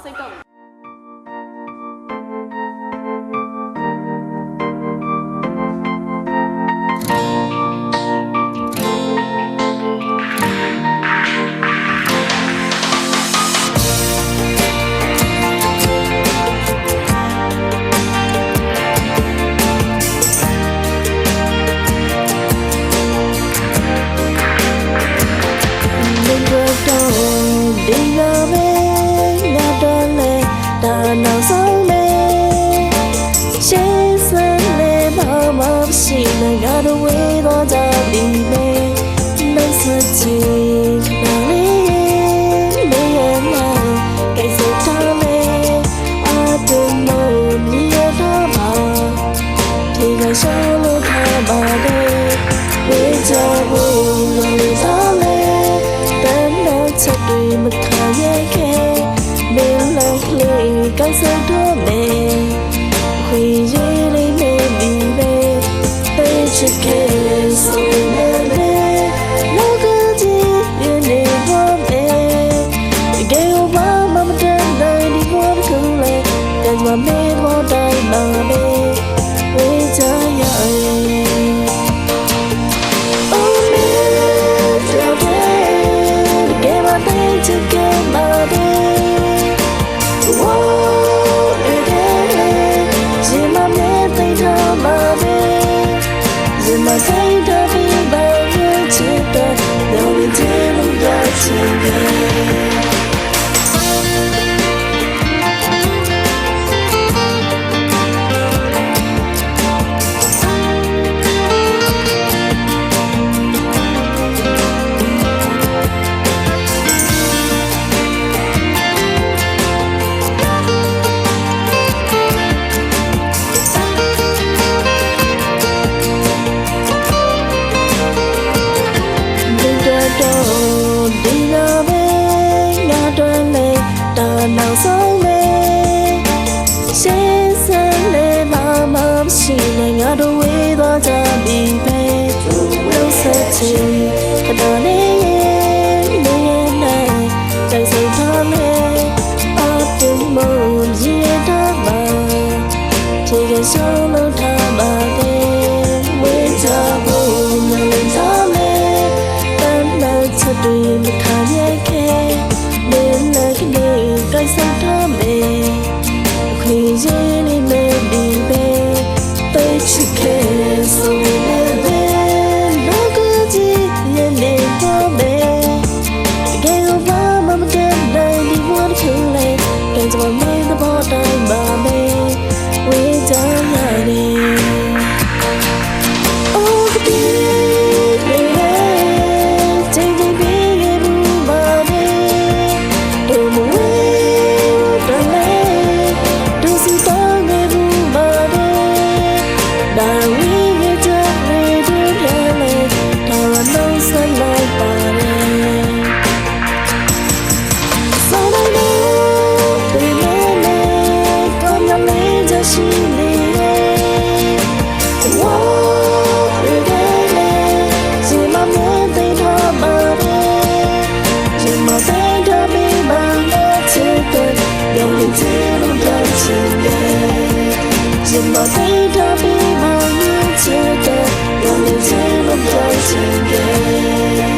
စိတ်တော့နောက်ဆုံးလေးရှေ့ဆက်လေးဘာမှမရှိနဲ့ငါတို့ဝေးတော့ကြပြီလေနှုတ်ဆက်ချင်နားလေးနေရမှာကိစ္စထားလေးအတူမို့မြည်ရတော့ပါဒီကရှောင်းလို့ထားပါလေဝေးကြဖို့လို့သားလေးတမ်းတော့ချက်တွေမခံရခဲ့该走多美，回忆里没离别，被去给送了泪，那个季节你我美，给我爸妈妈等待你我的口泪，跟我没我带妈妹，回家呀。နောက်ဆုံးလေးရှေ့ဆက်လေးဘာမှမရှိနဲ့ငါတို့ဝေးသွားကြပြီပဲနှုတ်ဆက်ချင်ခဏလေးနေနိုင်ကြိုက်စိတ်ထားမယ်အတူမို့ရည်တော့မှာဒီကရှောင်းလို့ထားပါလေဝေးကြဖို့မလို့သားလေးတမ်းတော့ချက်တွေမခံရခဲ့该走的美，回忆里没离别，被去看送了泪，那个季节你我美，给我爸妈妈等待你我的口泪，跟着我妹的跑带妈妹，回家呀你。怎么对他比梦一切的，有年纪不表情给。